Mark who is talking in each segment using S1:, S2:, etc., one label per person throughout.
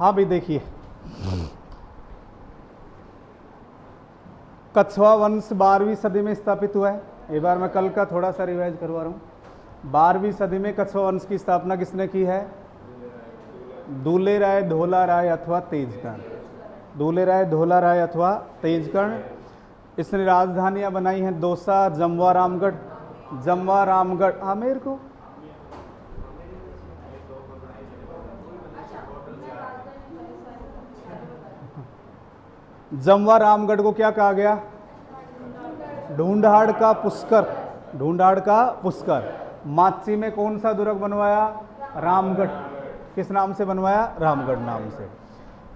S1: हाँ भाई देखिए, कछवा वंश 12वीं सदी में स्थापित हुआ है। एक बार मैं कल का थोड़ा सा रिवाइज करवा रहा हूँ। 12वीं सदी में कछवा वंश की स्थापना किसने की है? दूले राय, धोला राय अथवा तेजकर्ण। दूले राय, धोला राय अथवा तेजकर्ण। इसने राजधानियां बनाई हैं दौसा, जमवा, रामगढ़। जमवा, रामगढ़, आमेर को जमवा रामगढ़ को क्या कहा गया? ढूंढाड़ का पुष्कर। ढूंढाड़ का पुष्कर। माची में कौन सा दुर्ग बनवाया? रामगढ़। किस नाम से बनवाया? रामगढ़ नाम से।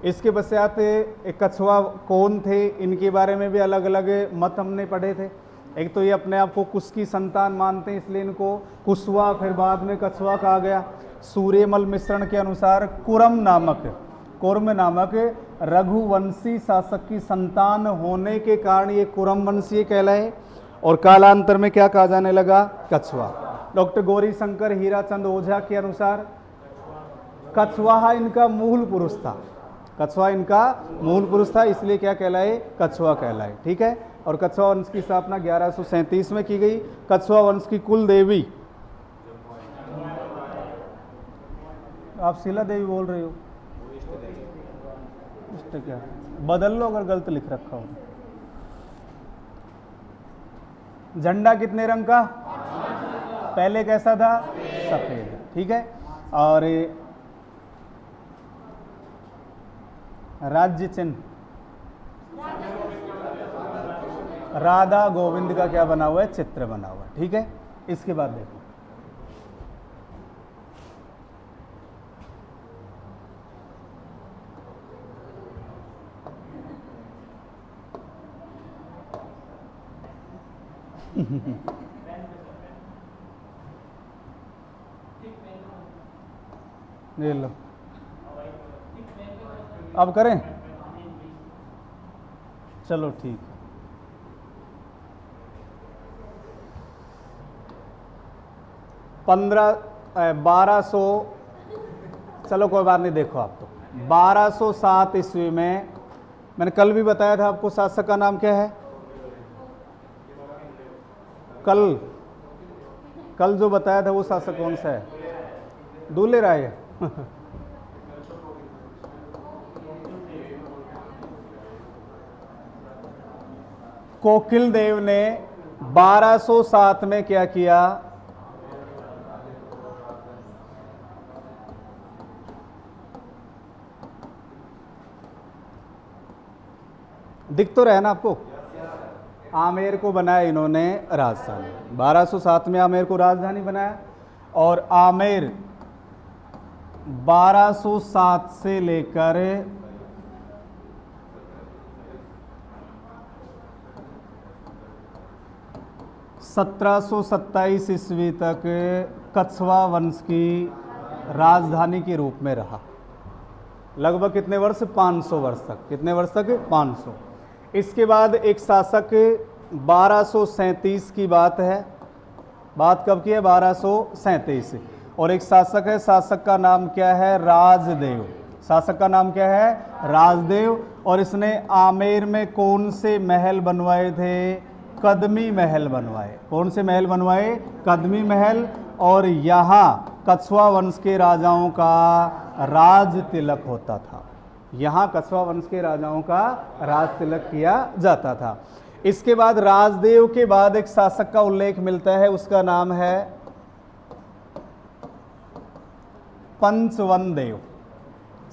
S1: इसके पश्चात एक कछवा कौन थे, इनके बारे में भी अलग अलग मत हमने पढ़े थे। एक तो ये अपने आप को कुश की संतान मानते हैं, इसलिए इनको कुशवा, फिर बाद में कछवा कहा गया। सूर्यमल मिश्रण के अनुसार कुर्म नामक रघुवंशी शासक की संतान होने के कारण ये कुर्म वंशीय कहलाए और कालांतर में क्या कहा जाने लगा? कछवा। डॉक्टर गौरी शंकर हीराचंद ओझा के अनुसार कछवा इनका मूल पुरुष था। कछवा इनका मूल पुरुष था, इसलिए क्या कहलाए? कछवा कहलाए। ठीक है। और कछवा वंश की स्थापना 1137 में की गई। कछवा वंश की कुल देवी, आप शीला देवी बोल रहे हो? इष्ट क्या बदल लो अगर गलत लिख रखा हो। झंडा कितने रंग का? पहले कैसा था? सफेद। ठीक है। और राज्य चिन्ह राधा गोविंद का क्या बना हुआ है? चित्र बना हुआ है। ठीक है। इसके बाद देखो, ले लो, अब करें? चलो ठीक है। 1200, चलो कोई बात नहीं, देखो आप तो 1207 ईस्वी में, मैंने कल भी बताया था आपको, शासक का नाम क्या है? कल जो बताया था वो शासक कौन सा है? दूले राय है। कोकिल देव ने 1207 में क्या किया? दिख तो रहा है ना आपको? आमेर को बनाया इन्होंने राजधानी। 1207 में आमेर को राजधानी बनाया और आमेर 1207 से लेकर 1727 ईस्वी तक कछवा वंश की राजधानी के रूप में रहा। लगभग कितने वर्ष? 500 वर्ष तक। कितने वर्ष तक? 500। इसके बाद एक शासक 1237 की बात है। बात कब की है? 1237। और एक शासक है, शासक का नाम क्या है? राजदेव। शासक का नाम क्या है? राजदेव। और इसने आमेर में कौन से महल बनवाए थे? कदमी महल बनवाए। कौन से महल बनवाए? कदमी महल। और यहाँ कछवा वंश के राजाओं का राज तिलक होता था। यहाँ कछवा वंश के राजाओं का राज तिलक किया जाता था। इसके बाद राजदेव के बाद एक शासक का उल्लेख मिलता है, उसका नाम है पंचवन देव।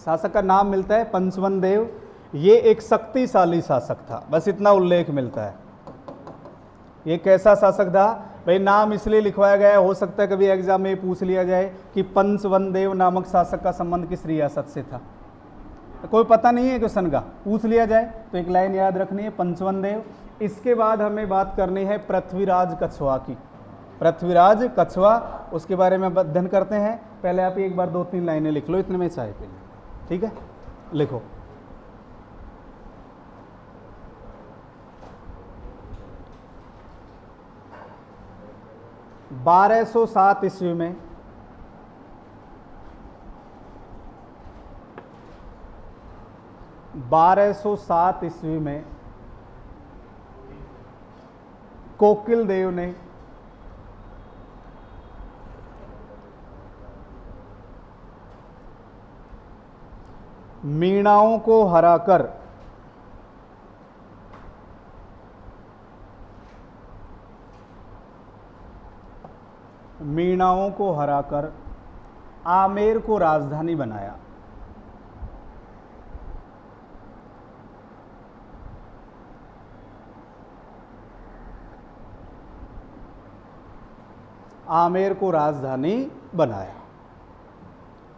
S1: शासक का नाम मिलता है पंचवन देव। ये एक शक्तिशाली शासक था, बस इतना उल्लेख मिलता है। ये कैसा शासक था भाई? नाम इसलिए लिखवाया गया है, हो सकता है कभी एग्जाम में पूछ लिया जाए कि पंचवन देव नामक शासक का संबंध किस रियासत से था। कोई पता नहीं है क्वेश्चन का, पूछ लिया जाए तो एक लाइन याद रखनी है, पंचवन देव। इसके बाद हमें बात करनी है पृथ्वीराज कछवा की। पृथ्वीराज कछवा, उसके बारे में अध्ययन करते हैं। पहले आप एक बार 2-3 लाइनें लिख लो, इतने में चाय पी लो। ठीक है, लिखो। बारह सौ 7 ईस्वी में 1207 ईस्वी में कोकिल देव ने मीणाओं को हराकर आमेर को राजधानी बनाया। आमेर को राजधानी बनाया।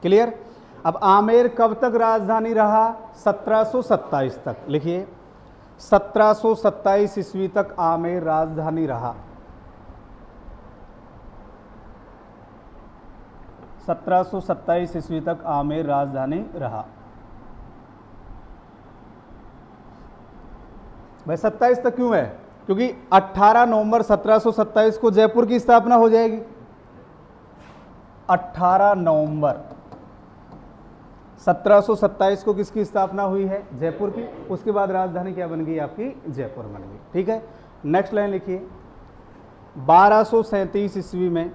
S1: क्लियर। अब आमेर कब तक राजधानी रहा? 1727 तक। लिखिए 1727 ईस्वी तक आमेर राजधानी रहा। 1727 ईस्वी तक आमेर राजधानी रहा। भाई 27 तक क्यों है? क्योंकि 18 नवंबर 1727 को जयपुर की स्थापना हो जाएगी। 18 नवंबर 1727 को किसकी स्थापना हुई है? जयपुर की। उसके बाद राजधानी क्या बन गई? आपकी जयपुर बन गई। ठीक है। नेक्स्ट लाइन लिखिए 1237 ईस्वी में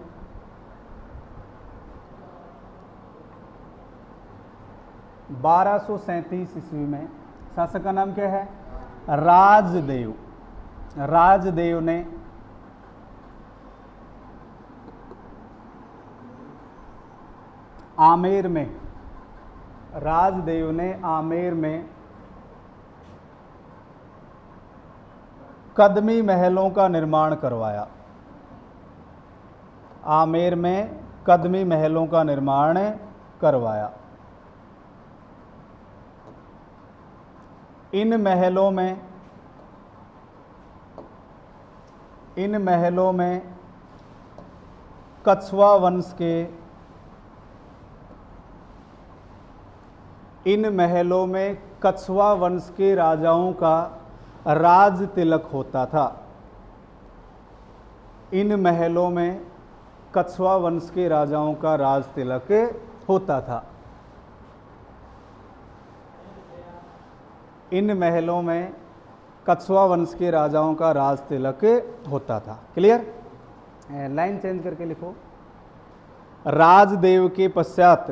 S1: शासक का नाम क्या है? राजदेव। राजदेव ने आमेर में कदमी महलों का निर्माण करवाया। आमेर में कदमी महलों का निर्माण करवाया। इन महलों में कछवा वंश के राजाओं का राज तिलक होता था। इन महलों में कछवा वंश के राजाओं का राज तिलक होता था। इन महलों में कछवा वंश के राजाओं का राज तिलक होता था। क्लियर। लाइन चेंज करके लिखो। राजदेव के पश्चात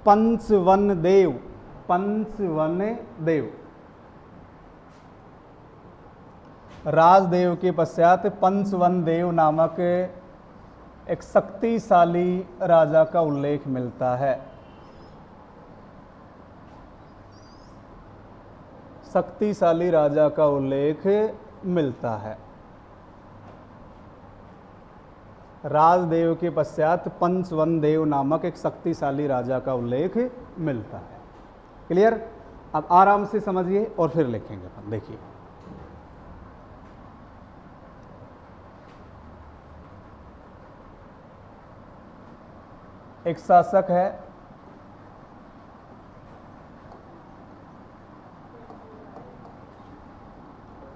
S1: पंचवन देव राजदेव के पश्चात पंचवन देव नामक एक शक्तिशाली राजा का उल्लेख मिलता है। शक्तिशाली राजा का उल्लेख मिलता है। राजदेव के पश्चात पंचवन देव नामक एक शक्तिशाली राजा का उल्लेख मिलता है। क्लियर। अब आराम से समझिए और फिर लिखेंगे अपन। देखिए एक शासक है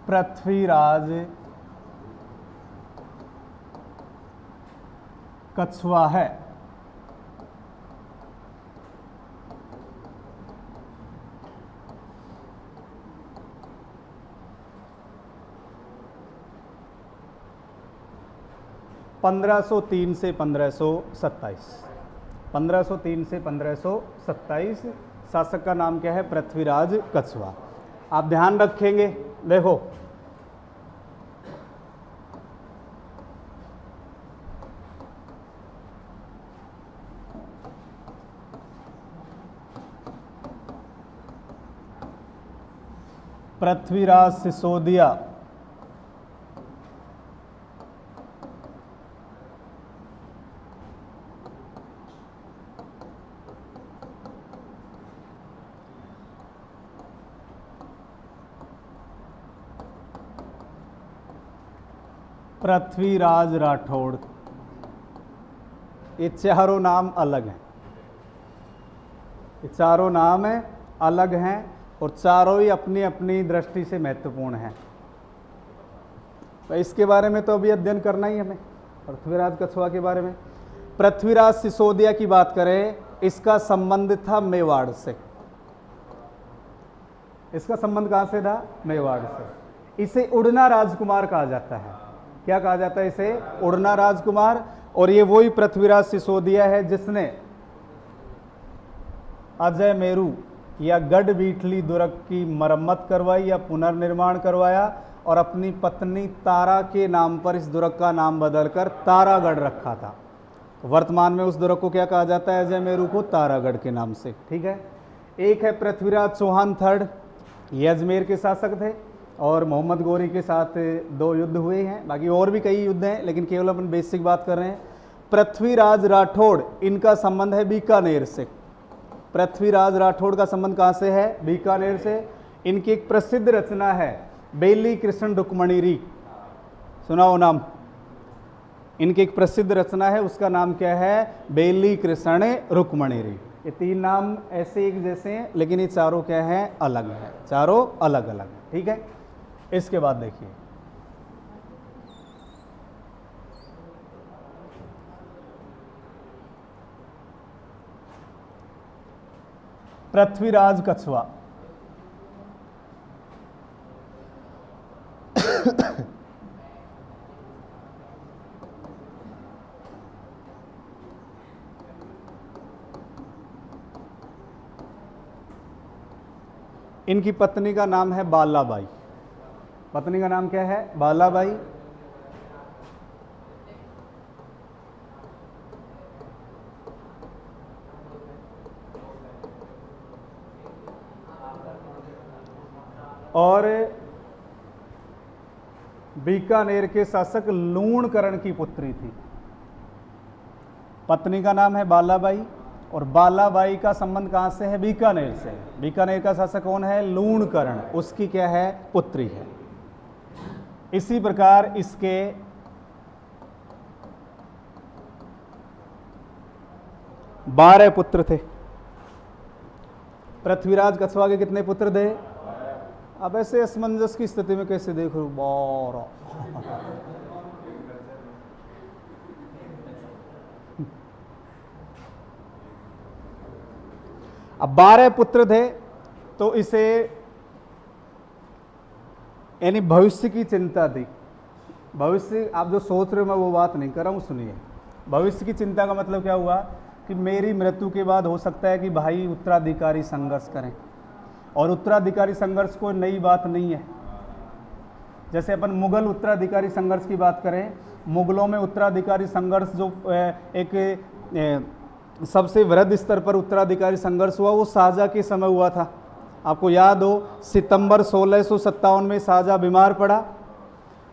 S1: पृथ्वीराज कछवा है। (1503 से 1527) 1503 से 1527 शासक का नाम क्या है? पृथ्वीराज कछवा। आप ध्यान रखेंगे। देखो पृथ्वीराज सिसोदिया पृथ्वीराज राठौड़, ये चारों नाम अलग हैं। ये चारों नाम अलग हैं और चारों ही अपनी अपनी दृष्टि से महत्वपूर्ण हैं। तो इसके बारे में तो अभी अध्ययन करना ही हमें। पृथ्वीराज कछुआ के बारे में। पृथ्वीराज सिसोदिया की बात करें, इसका संबंध था मेवाड़ से। इसका संबंध कहां से था? मेवाड़ से। इसे उड़ना राजकुमार कहा जाता है। क्या कहा जाता है इसे? उड़ना राजकुमार। और ये वही पृथ्वीराज सिसोदिया है जिसने अजय मेरू या गढ़बीठली दुर्ग की मरम्मत करवाई या पुनर्निर्माण करवाया और अपनी पत्नी तारा के नाम पर इस दुर्ग का नाम बदलकर तारागढ़ रखा था। वर्तमान में उस दुर्ग को क्या कहा जाता है? अजय मेरू को तारागढ़ के नाम से। ठीक है। एक है पृथ्वीराज चौहान थर्ड, ये अजमेर के शासक थे और मोहम्मद गोरी के साथ 2 युद्ध हुए हैं। बाकी और भी कई युद्ध हैं, लेकिन केवल अपन बेसिक बात कर रहे हैं। पृथ्वीराज राठौड़, इनका संबंध है बीकानेर से। पृथ्वीराज राठौड़ का संबंध कहाँ से है? बीकानेर से। इनकी एक प्रसिद्ध रचना है बेली कृष्ण रुक्मणी। सुनाओ नाम। इनकी एक प्रसिद्ध रचना है, उसका नाम क्या है? बेली कृष्ण रुक्मणी। ये 3 नाम ऐसे एक जैसे हैं, लेकिन ये चारों क्या हैं? अलग हैं। चारों अलग अलग हैं। ठीक है। इसके बाद देखिए, पृथ्वीराज कछुआ। इनकी पत्नी का नाम है बालाबाई। पत्नी का नाम क्या है? बालाबाई। और बीकानेर के शासक लूणकरण की पुत्री थी। पत्नी का नाम है बालाबाई और बालाबाई का संबंध कहां से है? बीकानेर से। बीकानेर का शासक कौन है? लूणकरण, उसकी क्या है? पुत्री है। इसी प्रकार इसके 12 पुत्र थे। पृथ्वीराज कछुआ के कितने पुत्र थे? अब ऐसे असमंजस की स्थिति में कैसे देखो? 12। अब 12 पुत्र थे, तो इसे यानी भविष्य की चिंता थी। भविष्य आप जो सोच रहे हो, मैं वो बात नहीं कर रहा हूं, सुनिए। भविष्य की चिंता का मतलब क्या हुआ कि मेरी मृत्यु के बाद हो सकता है कि भाई उत्तराधिकारी संघर्ष करें, और उत्तराधिकारी संघर्ष कोई नई बात नहीं है। जैसे अपन मुगल उत्तराधिकारी संघर्ष की बात करें, मुगलों में उत्तराधिकारी संघर्ष जो एक सबसे वृहद स्तर पर उत्तराधिकारी संघर्ष हुआ, वो शाहजहाँ के समय हुआ था। आपको याद हो, सितंबर 1657 में शाहजहाँ बीमार पड़ा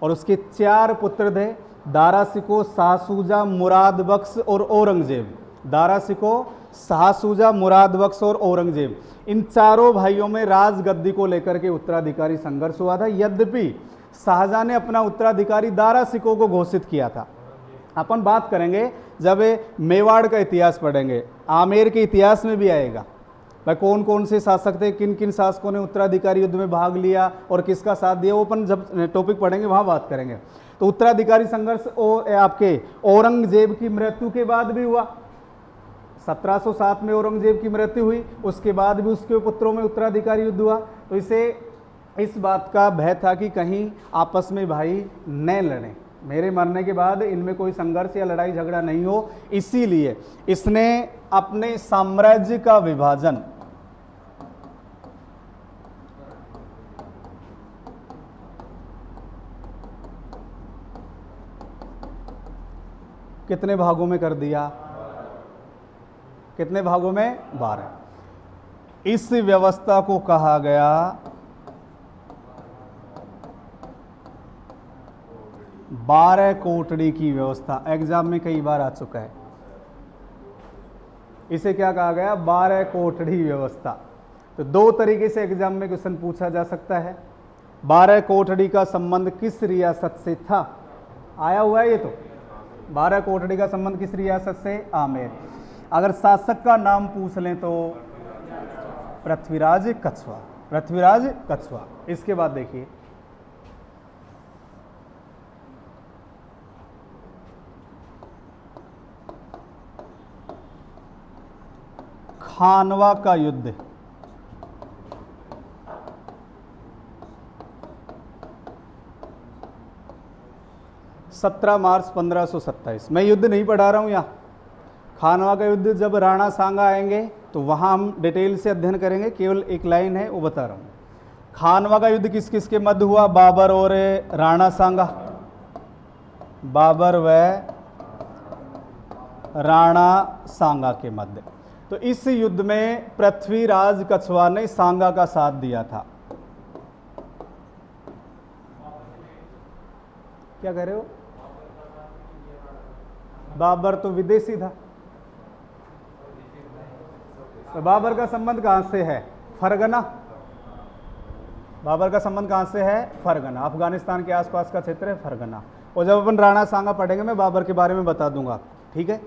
S1: और उसके 4 पुत्र थे, दारा शिकोह, शाह शुजा, मुराद बख्श और औरंगजेब। दारा शिकोह, शाह शुजा, मुराद बख्श और औरंगजेब, इन चारों भाइयों में राजगद्दी को लेकर के उत्तराधिकारी संघर्ष हुआ था। यद्यपि शाहजहाँ ने अपना उत्तराधिकारी दारा शिकोह को घोषित किया था। अपन बात करेंगे जब मेवाड़ का इतिहास पढ़ेंगे, आमेर के इतिहास में भी आएगा भाई कौन कौन से शासक थे, किन किन शासकों ने उत्तराधिकारी युद्ध में भाग लिया और किसका साथ दिया, वो अपन जब टॉपिक पढ़ेंगे वहां बात करेंगे। तो उत्तराधिकारी संघर्ष आपके औरंगजेब की मृत्यु के बाद भी हुआ। 1707 में औरंगजेब की मृत्यु हुई, उसके बाद भी उसके पुत्रों में उत्तराधिकारी युद्ध हुआ। तो इसे इस बात का भय था कि कहीं आपस में भाई न लड़ें, मेरे मरने के बाद इनमें कोई संघर्ष या लड़ाई झगड़ा नहीं हो। इसीलिए इसने अपने साम्राज्य का विभाजन कितने भागों में कर दिया? कितने भागों में? 12। इस व्यवस्था को कहा गया 12 कोटड़ी की व्यवस्था। एग्जाम में कई बार आ चुका है। इसे क्या कहा गया? 12 कोटड़ी व्यवस्था। तो 2 तरीके से एग्जाम में क्वेश्चन पूछा जा सकता है। 12 कोटड़ी का संबंध किस रियासत से था? आया हुआ है ये तो। 12 कोटड़ी का संबंध किस रियासत से? आमेर। अगर शासक का नाम पूछ लें तो पृथ्वीराज कछुआ। पृथ्वीराज कछुआ। इसके बाद देखिए, खानवा का युद्ध। मार्च 1527। मैं युद्ध नहीं पढ़ा रहा हूं यहाँ। खानवा का युद्ध जब राणा सांगा आएंगे तो वहां हम डिटेल से अध्ययन करेंगे, केवल एक लाइन है वो बता रहा हूं। खानवा का युद्ध किस किस के मध्य हुआ? बाबर और राणा सांगा, बाबर व राणा सांगा के मध्य। तो इस युद्ध में पृथ्वीराज कछवा ने सांगा का साथ दिया था। क्या कह रहे हो? बाबर तो विदेशी था। तो बाबर का संबंध कहां से है? फरगना। बाबर का संबंध कहां से है? फरगना, अफगानिस्तान के आसपास का क्षेत्र है फरगना। और जब अपन राणा सांगा पढ़ेंगे मैं बाबर के बारे में बता दूंगा, ठीक है।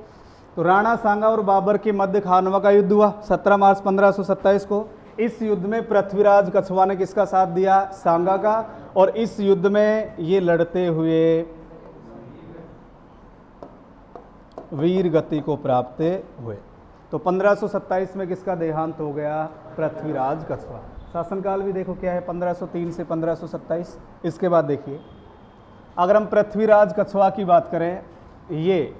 S1: तो राणा सांगा और बाबर के मध्य खानवा का युद्ध हुआ 17 मार्च 1527 को। इस युद्ध में पृथ्वीराज कछवा ने किसका साथ दिया? सांगा का। और इस युद्ध में ये लड़ते हुए वीर गति को प्राप्त हुए। तो 1527 में किसका देहांत हो गया? पृथ्वीराज कछवा। शासनकाल भी देखो क्या है, 1503 से 1527। इसके बाद देखिए, अगर हम पृथ्वीराज कछवा की बात करें, ये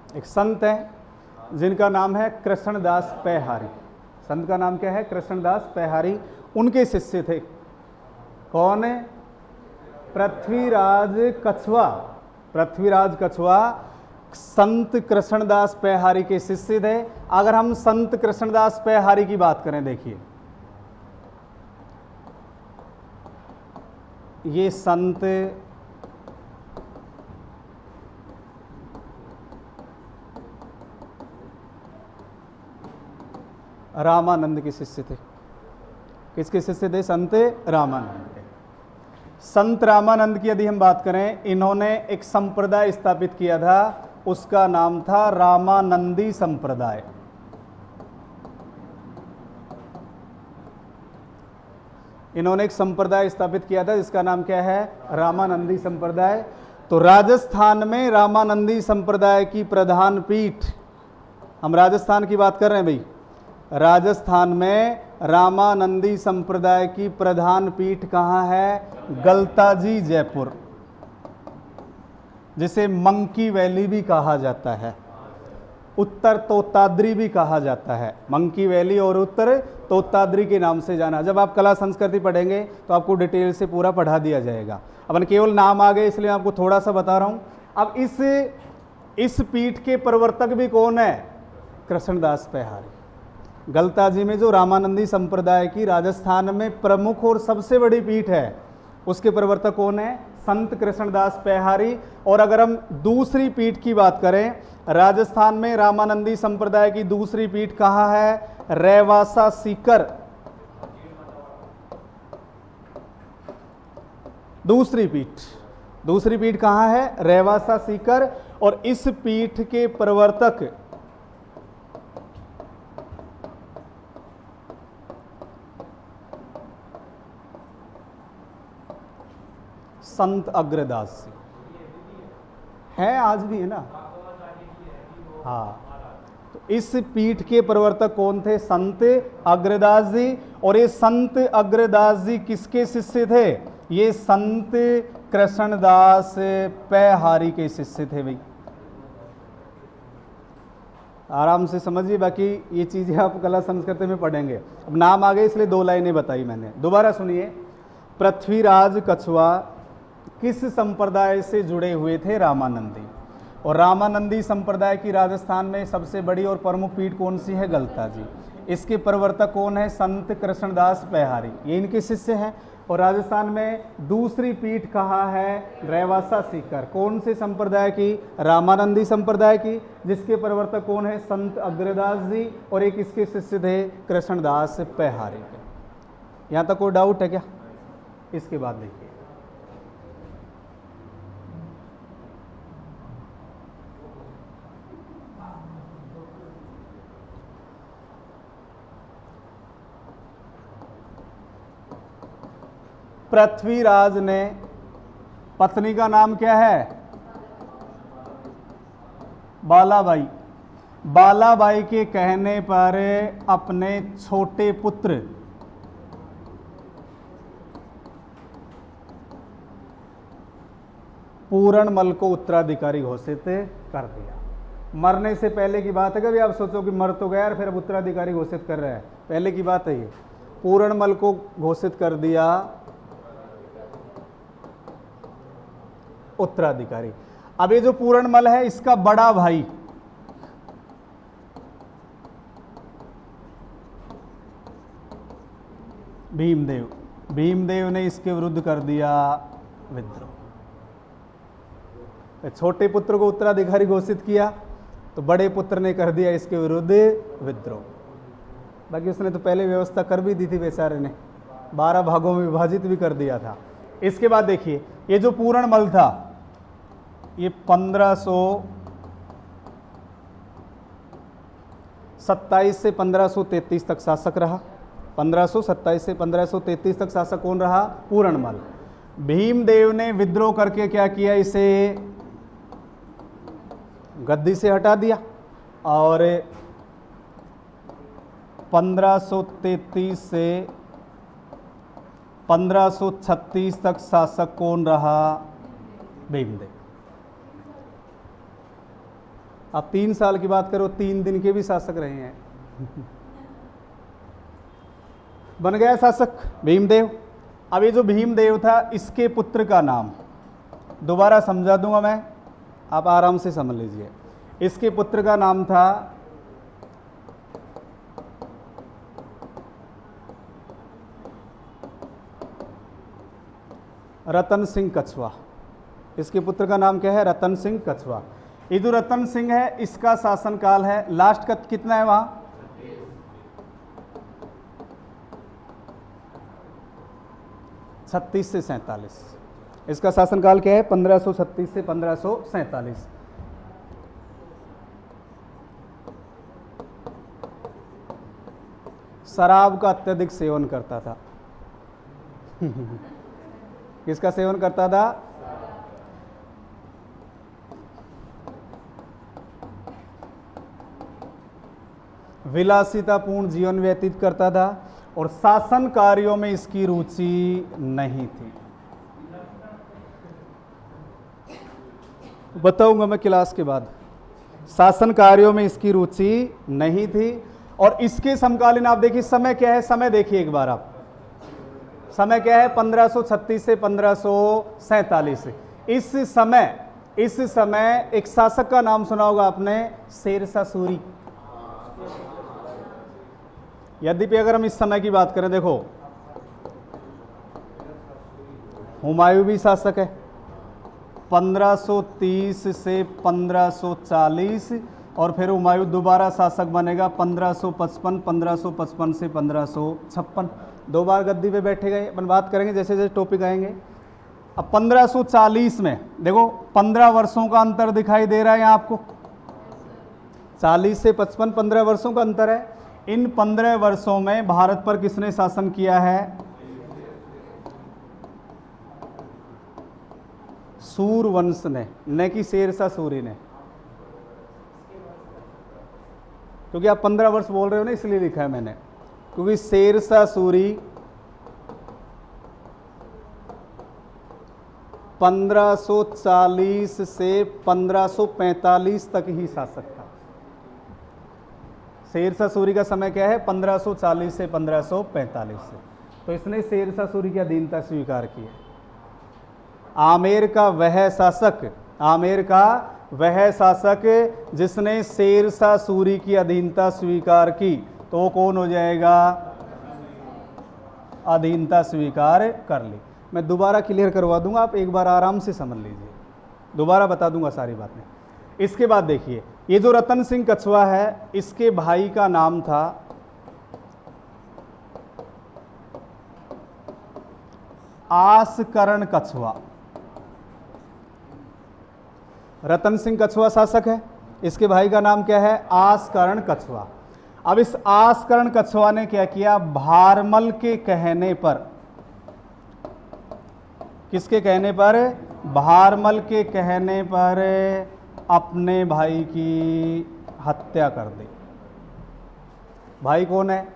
S1: एक संत है जिनका नाम है कृष्णदास पैहारी। संत का नाम क्या है? कृष्णदास पैहारी। उनके शिष्य थे कौन? पृथ्वीराज कछवा। पृथ्वीराज कछवा संत कृष्णदास पैहारी के शिष्य थे। अगर हम संत कृष्णदास पैहारी की बात करें, देखिए ये संत रामानंद के शिष्य थे। किसके शिष्य थे? संत रामानंद के। संत रामानंद की यदि हम बात करें, इन्होंने एक संप्रदाय स्थापित किया था, उसका नाम था रामानंदी संप्रदाय। इन्होंने एक संप्रदाय स्थापित किया था जिसका नाम क्या है? रामानंदी संप्रदाय। तो राजस्थान में रामानंदी संप्रदाय की प्रधान पीठ, हम राजस्थान की बात कर रहे हैं भाई, राजस्थान में रामानंदी संप्रदाय की प्रधान पीठ कहाँ है? गलताजी जयपुर, जिसे मंकी वैली भी कहा जाता है, उत्तर तोताद्री भी कहा जाता है। मंकी वैली और उत्तर तोताद्री के नाम से जाना। जब आप कला संस्कृति पढ़ेंगे तो आपको डिटेल से पूरा पढ़ा दिया जाएगा। अपन केवल नाम आ गए इसलिए आपको थोड़ा सा बता रहा हूं। अब इस पीठ के प्रवर्तक भी कौन है? कृष्णदास पैहारी। गलताजी में जो रामानंदी संप्रदाय की राजस्थान में प्रमुख और सबसे बड़ी पीठ है, उसके प्रवर्तक कौन है? संत कृष्णदास पैहारी। और अगर हम दूसरी पीठ की बात करें, राजस्थान में रामानंदी संप्रदाय की दूसरी पीठ कहाँ है? रेवासा सीकर। दूसरी पीठ कहाँ है? रेवासा सीकर। और इस पीठ के प्रवर्तक संत अग्रदास जी है, आज भी है ना। हाँ, तो इस पीठ के प्रवर्तक कौन थे? संत अग्रदास जी। और ये संत अग्रदास जी किसके शिष्य थे? ये संत कृष्णदास पैहारी के शिष्य थे भाई। आराम से समझिए, बाकी ये चीजें आप कला संस्कृति में पढ़ेंगे। अब नाम आ गए इसलिए 2 लाइनें बताई मैंने। दोबारा सुनिए, पृथ्वीराज कछवा किस संप्रदाय से जुड़े हुए थे? रामानंदी। और रामानंदी संप्रदाय की राजस्थान में सबसे बड़ी और प्रमुख पीठ कौन सी है? गलताजी। इसके प्रवर्तक कौन है? संत कृष्णदास पैहारी, ये इनके शिष्य हैं। और राजस्थान में दूसरी पीठ कहाँ है? रेवासा सीकर। कौन से संप्रदाय की? रामानंदी संप्रदाय की, जिसके प्रवर्तक कौन है? संत अग्रदास जी। और एक इसके शिष्य थे कृष्णदास पैहारी के। यहाँ तक कोई डाउट है क्या? इसके बाद देखिए, पृथ्वीराज ने, पत्नी का नाम क्या है? बालाबाई। बालाबाई के कहने पर अपने छोटे पुत्र पूरणमल को उत्तराधिकारी घोषित कर दिया। मरने से पहले की बात है। कभी आप सोचो कि मर तो गया और फिर अब उत्तराधिकारी घोषित कर रहा है, पहले की बात है ये। पूरणमल को घोषित कर दिया उत्तराधिकारी। अब ये जो पूरणमल है, इसका बड़ा भाई भीमदेव, भीमदेव ने इसके विरुद्ध कर दिया विद्रोह। छोटे पुत्र को उत्तराधिकारी घोषित किया तो बड़े पुत्र ने कर दिया इसके विरुद्ध विद्रोह। बाकी उसने तो पहले व्यवस्था कर भी दी थी बेचारे ने, 12 भागों में विभाजित भी कर दिया था। इसके बाद देखिए, ये जो पूरणमल था ये 1527 से 1533 तक शासक रहा। 1527 से 1533 तक शासक कौन रहा? पूरणमल। भीमदेव ने विद्रोह करके क्या किया? इसे गद्दी से हटा दिया और 1533 से 1536 तक शासक कौन रहा? भीमदेव। अब 3 साल की बात करो, 3 दिन के भी शासक रहे हैं। बन गया शासक भीमदेव। अब ये जो भीमदेव था, इसके पुत्र का नाम दोबारा समझा दूंगा मैं, आप आराम से समझ लीजिए। इसके पुत्र का नाम था रतन सिंह कछवा। इसके पुत्र का नाम क्या है? रतन सिंह कछवा। ये जो रतन सिंह है, इसका शासनकाल है लास्ट का कितना है वहां? 36 से 47। इसका शासनकाल क्या है? 1536 से 1547। शराब का अत्यधिक सेवन करता था। किसका सेवन करता था? विलासितापूर्ण जीवन व्यतीत करता था और शासन कार्यों में इसकी रुचि नहीं थी। बताऊंगा मैं क्लास के बाद। शासन कार्यों में इसकी रुचि नहीं थी। और इसके समकालीन आप देखिए समय क्या है? समय देखिए एक बार आप, समय क्या है? 1536 से 1547। इस समय एक शासक का नाम सुना होगा आपने, शेरशाह सूरी। यद्यपि अगर हम इस समय की बात करें, देखो हुमायूं भी शासक है 1530 से 1540, और फिर हुमायूं दोबारा शासक बनेगा 1555 से 1556। 2 बार गद्दी पे बैठे गए। अपन बात करेंगे जैसे जैसे टॉपिक आएंगे। अब 1540 में देखो 15 वर्षों का अंतर दिखाई दे रहा है यहाँ आपको। 40 से 55 15 वर्षों का अंतर है। इन 15 वर्षों में भारत पर किसने शासन किया है? सूरवंश ने, न कि शेरशाह सूरी ने। क्योंकि आप 15 वर्ष बोल रहे हो ना, इसलिए लिखा है मैंने, क्योंकि शेरशाह सूरी 1540 से 1545 तक ही शासक था। शेरशाह सूरी का समय क्या है? 1540 से 1545 से। तो इसने शेरशाह सूरी की अधीनता स्वीकार की है। आमेर का वह शासक जिसने शेरशाह सूरी की अधीनता स्वीकार की, तो वो कौन हो जाएगा? अधीनता स्वीकार कर ली। मैं दोबारा क्लियर करवा दूंगा, आप एक बार आराम से समझ लीजिए, दोबारा बता दूंगा सारी बातें। इसके बाद देखिए, ये जो रतन सिंह कछवा है, इसके भाई का नाम था आसकरण कछवा। रतन सिंह कछवा शासक है, इसके भाई का नाम क्या है? आसकरण कछवा। अब इस आसकरण कछवा ने क्या किया? भारमल के कहने पर किसके कहने पर? भारमल के कहने पर अपने भाई की हत्या कर दी। भाई कौन है?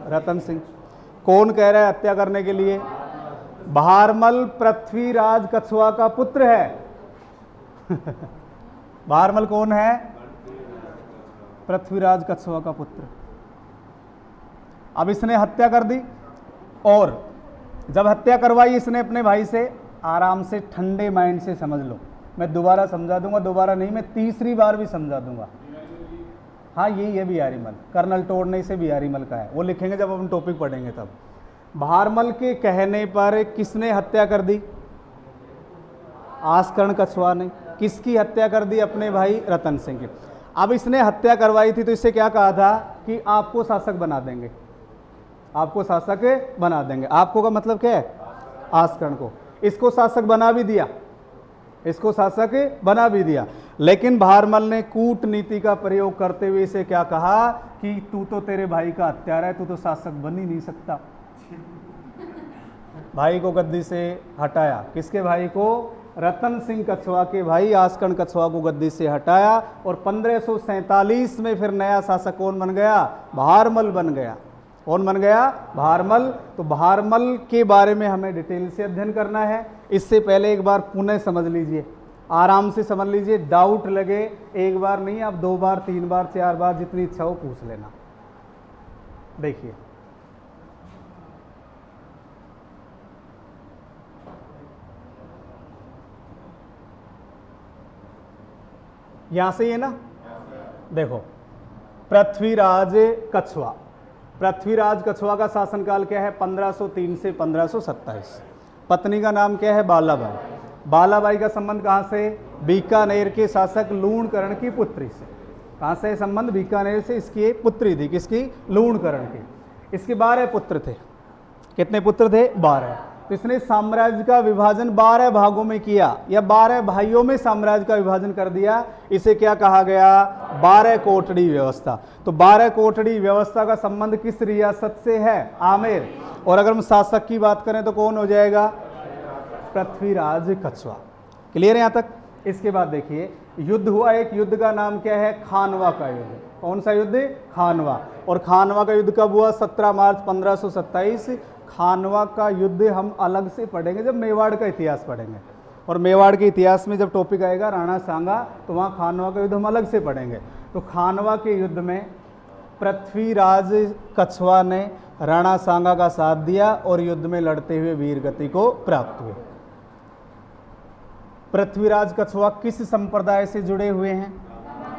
S1: रतन सिंह। कौन कह रहा है हत्या करने के लिए? भारमल पृथ्वीराज कछुआ का पुत्र है। भारमल कौन है? पृथ्वीराज कछुआ का पुत्र। अब इसने हत्या कर दी, और जब हत्या करवाई इसने अपने भाई से, आराम से ठंडे माइंड से समझ लो, मैं दोबारा समझा दूंगा, दोबारा नहीं, मैं तीसरी बार भी समझा दूंगा। हाँ यही है बिहारी मल, कर्नल टोडने से बिहारी मल का है, वो लिखेंगे जब हम टॉपिक पढ़ेंगे तब। भारमल के कहने पर किसने हत्या कर दी? आस्कर्ण कछुआ ने। किसकी हत्या कर दी? अपने भाई रतन सिंह की। अब इसने हत्या करवाई थी तो इससे क्या कहा था कि आपको शासक बना देंगे, आपको शासक बना देंगे। आपको का मतलब क्या है? आस्कर्ण को। इसको शासक बना भी दिया, इसको शासक बना भी दिया, लेकिन भारमल ने कूटनीति का प्रयोग करते हुए इसे क्या कहा कि तू तो तेरे भाई का हत्यारा है, तू तो शासक बन ही नहीं सकता। भाई को गद्दी से हटाया। किसके भाई को? रतन सिंह कछुआ के भाई आस्कर्ण कछुआ को गद्दी से हटाया, और 1547 में फिर नया शासक कौन बन गया? भारमल बन गया। कौन बन गया? भारमल। तो भारमल के बारे में हमें डिटेल से अध्ययन करना है। इससे पहले एक बार पुनः समझ लीजिए, आराम से समझ लीजिए, डाउट लगे एक बार नहीं, आप 2 बार 3 बार 4 बार जितनी इच्छा हो पूछ लेना। देखिए यहां से ये ना, देखो पृथ्वीराज कछुआ। पृथ्वीराज कछुआ का शासनकाल क्या है? 1503 से 1527। पत्नी का नाम क्या है? बालाबाई। बालाबाई का संबंध कहाँ से? बीकानेर के शासक लूणकरण की पुत्री से। कहाँ से संबंध? बीकानेर से। इसकी पुत्री थी, किसकी? लूणकरण की। इसके 12 पुत्र थे। कितने पुत्र थे? 12। तो इसने साम्राज्य का विभाजन 12 भागों में किया, या 12 भाइयों में साम्राज्य का विभाजन कर दिया। इसे क्या कहा गया? 12 कोटड़ी व्यवस्था। तो 12 कोटड़ी व्यवस्था का संबंध किस रियासत से है? आमेर। और अगर हम शासक की बात करें तो कौन हो जाएगा? पृथ्वीराज कछुआ। क्लियर है यहां तक? इसके बाद देखिए युद्ध हुआ, एक युद्ध का नाम क्या है? खानवा का युद्ध। कौन सा युद्ध? खानवा। और खानवा का युद्ध कब हुआ? 17 मार्च 1527। खानवा का युद्ध हम अलग से पढ़ेंगे जब मेवाड़ का इतिहास पढ़ेंगे, और मेवाड़ के इतिहास में जब टॉपिक आएगा राणा सांगा तो वहाँ खानवा का युद्ध हम अलग से पढ़ेंगे। तो खानवा के युद्ध में पृथ्वीराज कछुआ ने राणा सांगा का साथ दिया और युद्ध में लड़ते हुए वीर गति को प्राप्त हुए। पृथ्वीराज कछुआ किस संप्रदाय से जुड़े हुए हैं?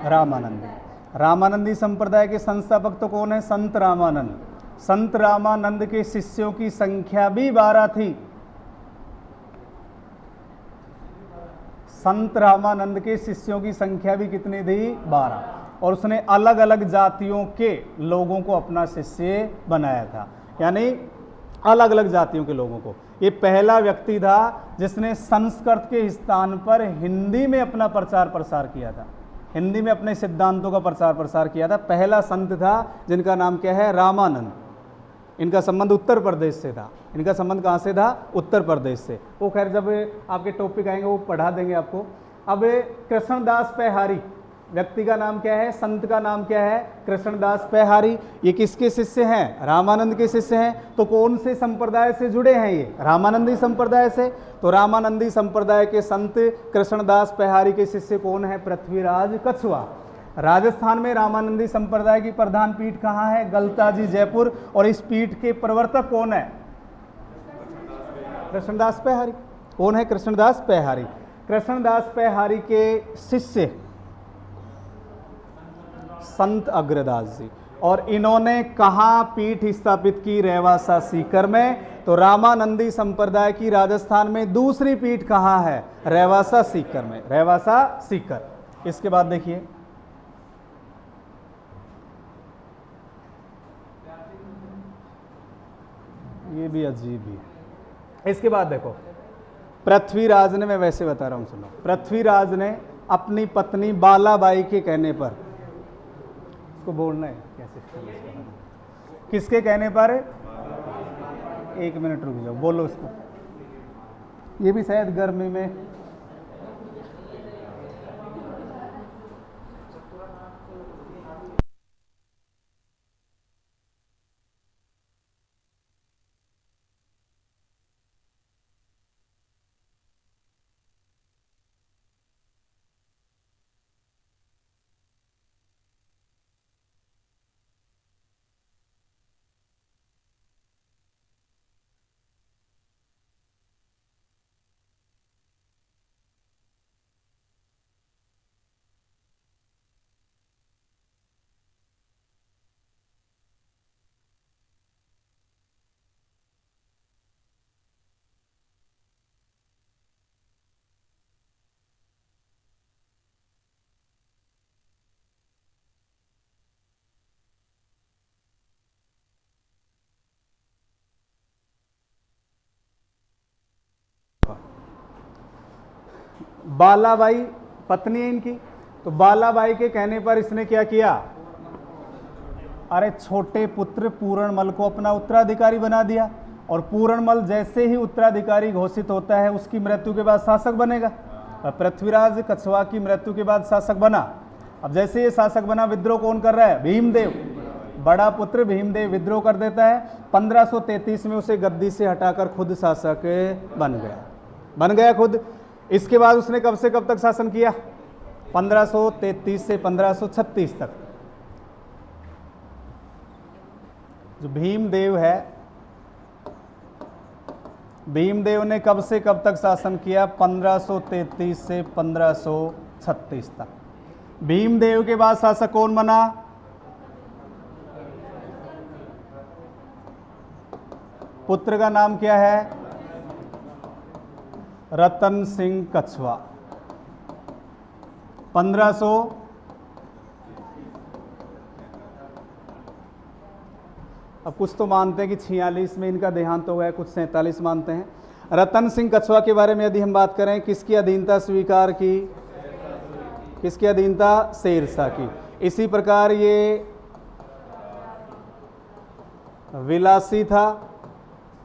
S1: रामानंदी। रामानंदी संप्रदाय के संस्थापक तो कौन है? संत रामानंद। संत रामानंद के शिष्यों की संख्या भी 12 थी। संत रामानंद के शिष्यों की संख्या भी कितनी थी? 12। और उसने अलग अलग जातियों के लोगों को अपना शिष्य बनाया था, यानी अलग अलग जातियों के लोगों को। ये पहला व्यक्ति था जिसने संस्कृत के स्थान पर हिंदी में अपना प्रचार प्रसार किया था, हिंदी में अपने सिद्धांतों का प्रचार प्रसार किया था। पहला संत था जिनका नाम क्या है? रामानंद। इनका संबंध उत्तर प्रदेश से था। इनका संबंध कहाँ से था? उत्तर प्रदेश से। वो खैर जब आपके टॉपिक आएंगे वो पढ़ा देंगे आपको। अब कृष्णदास पैहारी व्यक्ति का नाम क्या है? संत का नाम क्या है? कृष्णदास पैहारी। ये किसके शिष्य हैं? रामानंद के शिष्य हैं। तो कौन से संप्रदाय से जुड़े हैं ये? रामानंदी संप्रदाय से। तो रामानंदी संप्रदाय के संत कृष्णदास पैहारी के शिष्य कौन है? पृथ्वीराज कछुआ। राजस्थान में रामानंदी संप्रदाय की प्रधान पीठ कहाँ है? गलताजी, जयपुर। और इस पीठ के प्रवर्तक कौन है? कृष्णदास पैहारी। कौन है? कृष्णदास पैहारी। कृष्णदास पैहारी के शिष्य संत अग्रदास जी। और इन्होंने कहाँ पीठ स्थापित की? रेवासा सीकर में। तो रामानंदी संप्रदाय की राजस्थान में दूसरी पीठ कहाँ है? रेवासा सीकर में। रेवासा सीकर। इसके बाद देखिए ये भी अजीब ही है। इसके बाद देखो पृथ्वीराज ने, मैं वैसे बता रहा हूं सुनो, पृथ्वीराज ने अपनी पत्नी बालाबाई के कहने पर, इसको बोलना है कैसे, किसके कहने पर? 1 मिनट रुक जाओ, बोलो इसको। ये भी शायद गर्मी में। बालाबाई पत्नी है इनकी, तो बालाबाई के कहने पर इसने क्या किया, अरे छोटे पुत्र पूरणमल को अपना उत्तराधिकारी बना दिया। और पूरणमल जैसे ही उत्तराधिकारी घोषित होता है उसकी मृत्यु के बाद शासक बनेगा। पृथ्वीराज कछवा की मृत्यु के बाद शासक बना। अब जैसे ये शासक बना, विद्रोह कौन कर रहा है, भीमदेव, बड़ा पुत्र भीमदेव विद्रोह कर देता है। 1533 में उसे गद्दी से हटाकर खुद शासक बन गया खुद। इसके बाद उसने कब से कब तक शासन किया, 1533 से 1536 तक। जो भीमदेव है, भीमदेव ने कब से कब तक शासन किया, 1533 से 1536 तक। भीमदेव के बाद शासक कौन बना, पुत्र का नाम क्या है, रतन सिंह कछवा। 1500 अब कुछ तो मानते हैं कि 46 में इनका देहांत हो गया, कुछ 47 मानते हैं। रतन सिंह कछवा के बारे में यदि हम बात करें, किसकी अधीनता स्वीकार की, किसकी अधीनता, शेरशाह की। इसी प्रकार ये विलासी था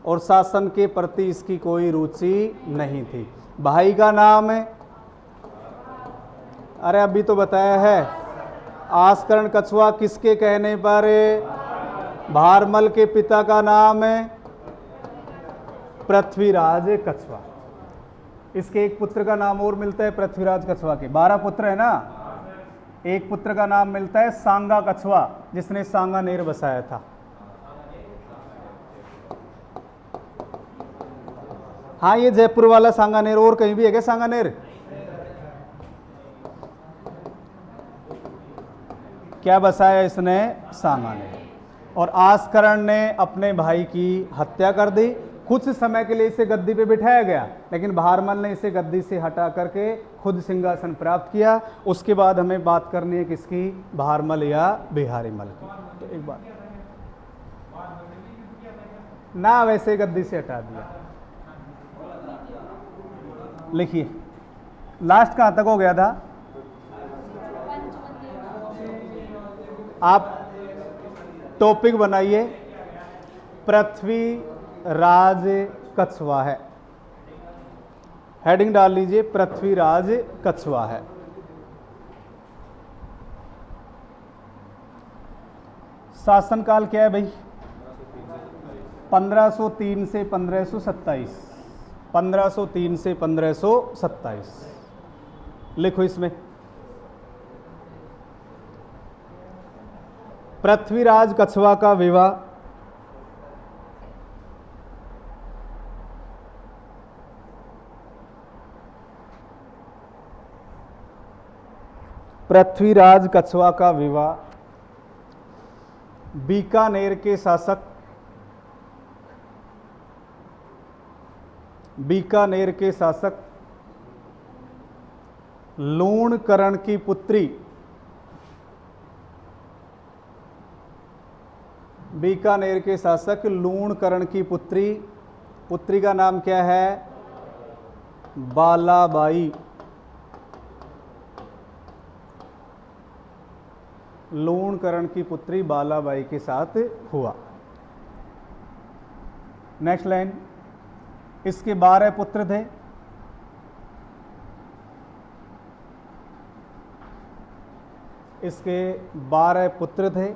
S1: और शासन के प्रति इसकी कोई रुचि नहीं थी। भाई का नाम है, अरे अभी तो बताया है, आस्करण कछवा किसके कहने पर, भारमल के पिता का नाम है पृथ्वीराज कछवा। इसके एक पुत्र का नाम और मिलता है पृथ्वीराज कछवा के, 12 पुत्र है ना, एक पुत्र का नाम मिलता है सांगा कछवा, जिसने सांगानेर बसाया था। हाँ, ये जयपुर वाला सांगानेर, और कहीं भी है क्या सांगानेर, क्या बसाया इसने, सांगानेर। और आस्करण ने अपने भाई की हत्या कर दी। कुछ समय के लिए इसे गद्दी पे बिठाया गया, लेकिन भारमल ने इसे गद्दी से हटा करके खुद सिंहासन प्राप्त किया। उसके बाद हमें बात करनी है किसकी, भारमल या बिहारीमल की। तो एक बार ना, वैसे गद्दी से हटा दिया। लिखिए लास्ट कहां तक हो गया था, आप टॉपिक बनाइए, पृथ्वीराज कछवा है, हेडिंग डाल लीजिए, पृथ्वीराज कछवा है। शासनकाल क्या है भाई, 1503 से 1527, 1503 से 1527 लिखो इसमें। पृथ्वीराज कछवा का विवाह पृथ्वीराज कछवा का विवाह बीकानेर के शासक, बीकानेर के शासक लूणकरण की पुत्री, बीकानेर के शासक लूणकरण की पुत्री, पुत्री का नाम क्या है, बालाबाई। लूणकरण की पुत्री बालाबाई के साथ हुआ। नेक्स्ट लाइन, इसके 12 पुत्र थे। इसके 12 पुत्र थे।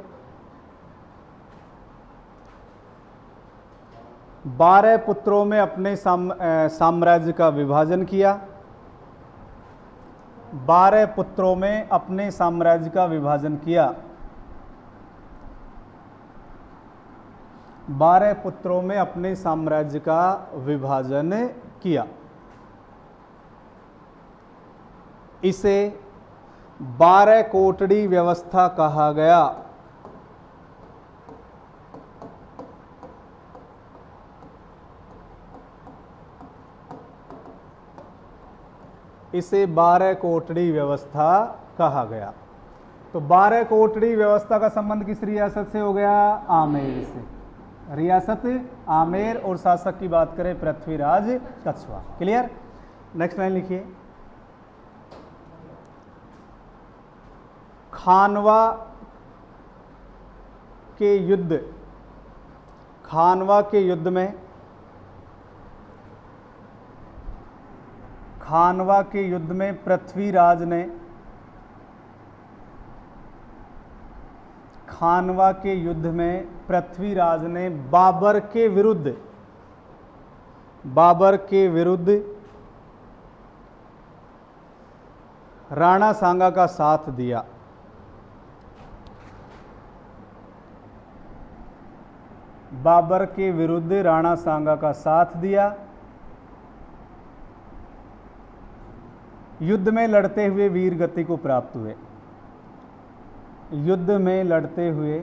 S1: 12 पुत्रों में अपने साम्राज्य का विभाजन किया। 12 पुत्रों में अपने साम्राज्य का विभाजन किया। 12 पुत्रों में अपने साम्राज्य का विभाजन किया। इसे 12 कोटड़ी व्यवस्था कहा गया। इसे 12 कोटड़ी व्यवस्था कहा गया। तो 12 कोटड़ी व्यवस्था का संबंध किस रियासत से हो गया? आमेर से। रियासत आमेर और शासक की बात करें Prithviraj Kachhwaha. Clear? Next line लिखिए। खानवा के युद्ध में पृथ्वीराज ने बाबर के विरुद्ध राणा सांगा का साथ दिया। बाबर के विरुद्ध राणा सांगा का साथ दिया। युद्ध में लड़ते हुए वीर गति को प्राप्त हुए। युद्ध में लड़ते हुए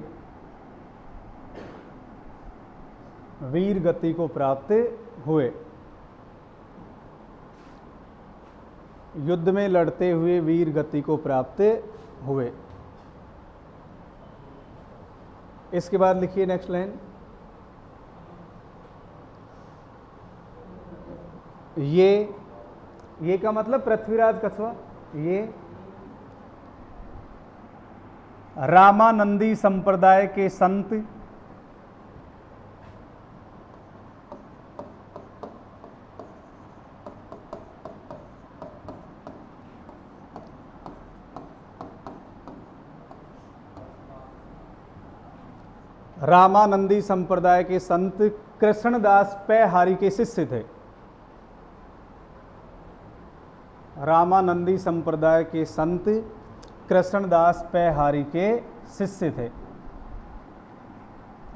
S1: वीर गति को प्राप्त हुए। युद्ध में लड़ते हुए वीर गति को प्राप्त हुए। इसके बाद लिखिए नेक्स्ट लाइन। ये का मतलब पृथ्वीराज कछवाहा, ये रामानंदी संप्रदाय के संत रामानंदी संप्रदाय के संत कृष्णदास पैहारी के शिष्य थे। रामानंदी संप्रदाय के संत कृष्णदास पैहारी के शिष्य थे।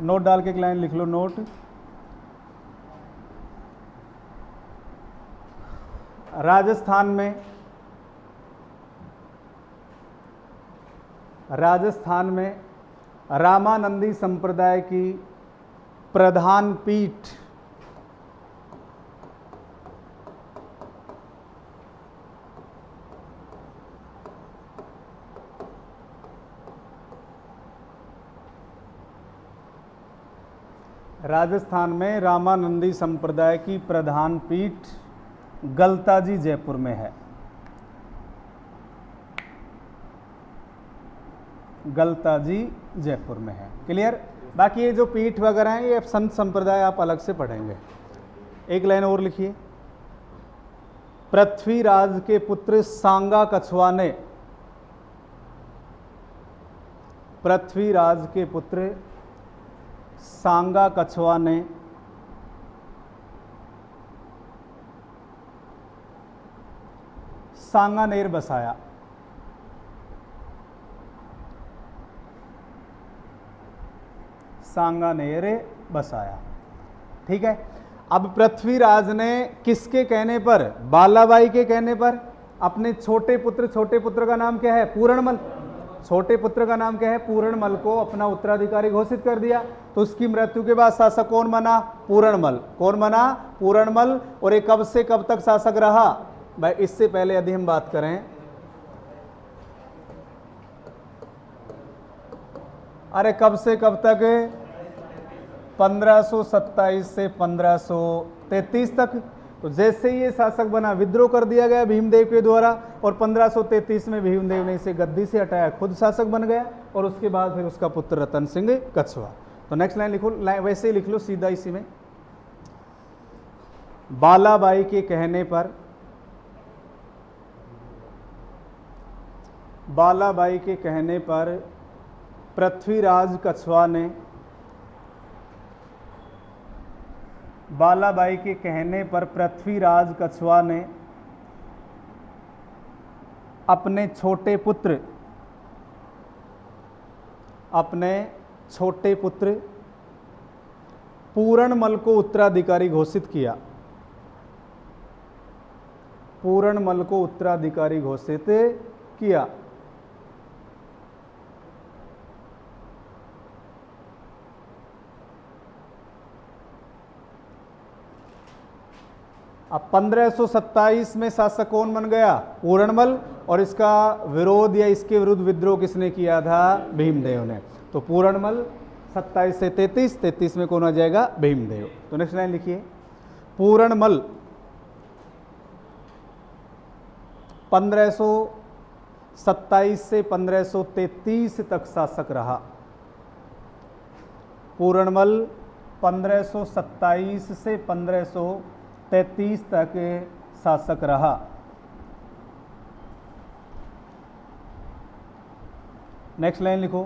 S1: नोट डाल के एक लाइन लिख लो। नोट। राजस्थान में रामानंदी संप्रदाय की प्रधान पीठ गलताजी जयपुर में है। गलताजी जयपुर में है। क्लियर? बाकी ये जो पीठ वगैरह हैं ये संत संप्रदाय आप अलग से पढ़ेंगे। एक लाइन और लिखिए। पृथ्वीराज के पुत्र सांगा कछवाहा ने सांगानेर बसाया। ठीक है। अब पृथ्वीराज ने किसके कहने पर? बालाबाई के कहने पर अपने छोटे पुत्र का नाम क्या है? पूरणमल। छोटे पुत्र का नाम क्या है? पूरणमल को अपना उत्तराधिकारी घोषित कर दिया। तो उसकी मृत्यु के बाद शासक कौन बना? पूरणमल। कौन बना? पूरणमल। और ये कब से कब तक शासक रहा? भाई इससे पहले यदि हम बात करें, अरे कब से कब तक? 1527 से 1533 तक। तो जैसे ही ये शासक बना, विद्रोह कर दिया गया भीमदेव के द्वारा और 1533 में भीमदेव ने इसे गद्दी से हटाया, खुद शासक बन गया। और उसके बाद फिर उसका पुत्र रतन सिंह कछवाहा। तो नेक्स्ट लाइन लिखो, वैसे ही लिख लो सीधा इसी में। बालाबाई के कहने पर बालाबाई के कहने पर पृथ्वीराज कछवा ने, बालाबाई के कहने पर पृथ्वीराज कछवा ने अपने छोटे पुत्र पूरणमल को उत्तराधिकारी घोषित किया। पूरणमल को उत्तराधिकारी घोषित किया। अब 1527 में शासक कौन बन गया? पूरणमल। और इसका विरोध या इसके विरुद्ध विद्रोह किसने किया था? भीमदेव ने। तो पूरणमल 27 से 33 में कौन आ जाएगा? भीमदेव। तो नेक्स्ट लाइन लिखिए, पूरणमल 1527 से 1533 तक शासक रहा। पूरणमल 1527 से 1533 तक शासक रहा। नेक्स्ट लाइन लिखो,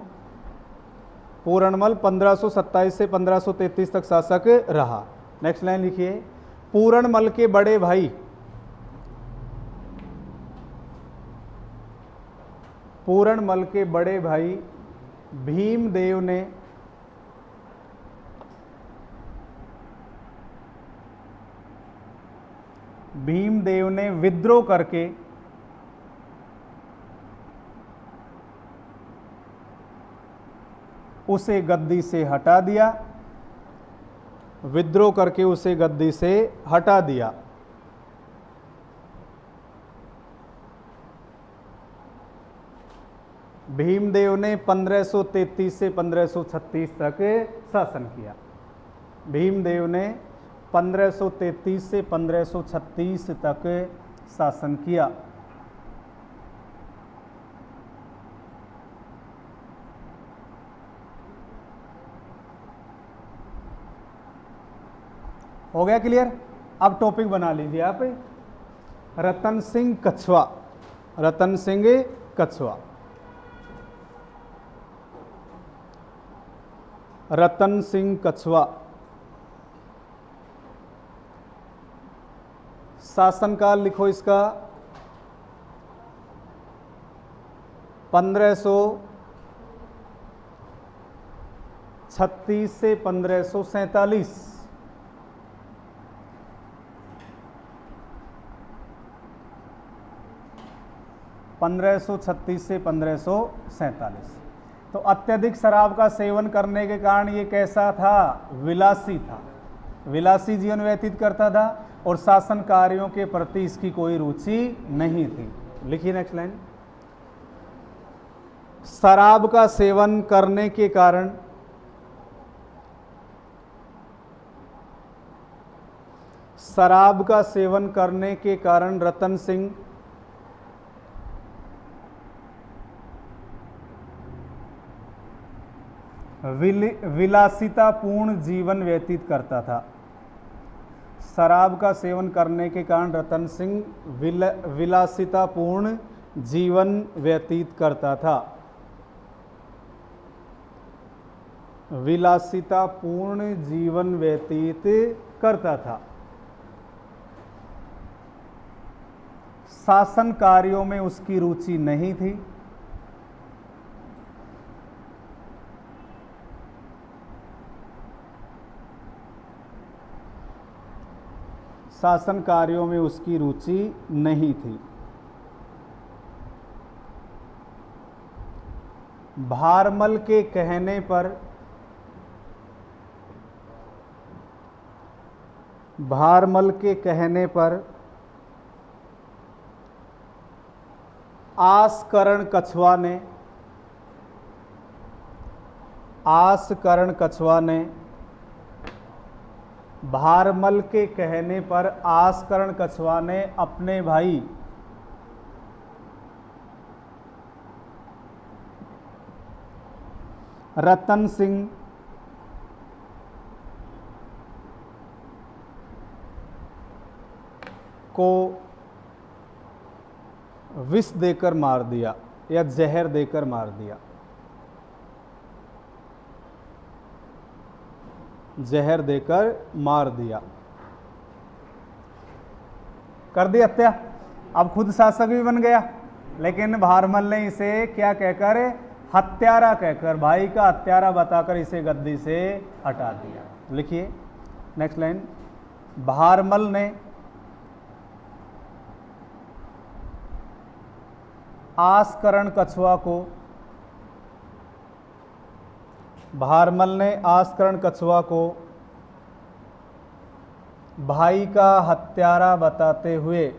S1: पूरणमल 1527 से 1533 तक शासक रहा। नेक्स्ट लाइन लिखिए, पूरणमल के बड़े भाई, पूरणमल के बड़े भाई भीमदेव ने विद्रोह करके उसे गद्दी से हटा दिया। विद्रोह करके उसे गद्दी से हटा दिया। भीमदेव ने 1533 से 1536 तक शासन किया। भीमदेव ने 1533 से 1536 तक शासन किया। हो गया क्लियर? अब टॉपिक बना लीजिए आप, रतन सिंह कछवा। रतन सिंह कछवा। रतन सिंह कछवा शासनकाल लिखो इसका 1536 से 1547। 1536 से 1547। तो अत्यधिक शराब का सेवन करने के कारण ये कैसा था? विलासी था। विलासी जीवन व्यतीत करता था और शासन कार्यों के प्रति इसकी कोई रुचि नहीं थी। लिखिए नेक्स्ट लाइन, शराब का सेवन करने के कारण रतन सिंह विलासितापूर्ण जीवन व्यतीत करता था। शराब का सेवन करने के कारण रतन सिंह विलासितापूर्ण जीवन व्यतीत करता था। विलासितापूर्ण जीवन व्यतीत करता था। शासन कार्यों में उसकी रुचि नहीं थी। शासन कार्यों में उसकी रुचि नहीं थी। भारमल के कहने पर आसकरण कछवा ने भारमल के कहने पर आसकरण कछवा ने अपने भाई रतन सिंह को विष देकर मार दिया। या जहर देकर मार दिया, जहर देकर मार दिया, कर दी हत्या। अब खुद शासक भी बन गया, लेकिन भारमल ने इसे क्या कहकर, हत्यारा कहकर, भाई का हत्यारा बताकर इसे गद्दी से हटा दिया। लिखिए नेक्स्ट लाइन, भारमल ने आस्करण कछुआ को, भारमल ने आस्करण कछुआ को भाई का हत्यारा बताते हुए,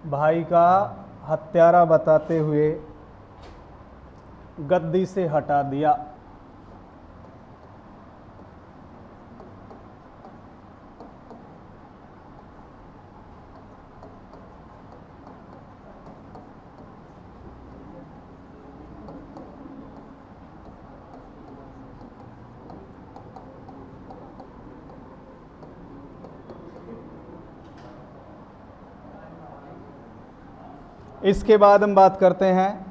S1: भाई का हत्यारा बताते हुए गद्दी से हटा दिया। इसके बाद हम बात करते हैं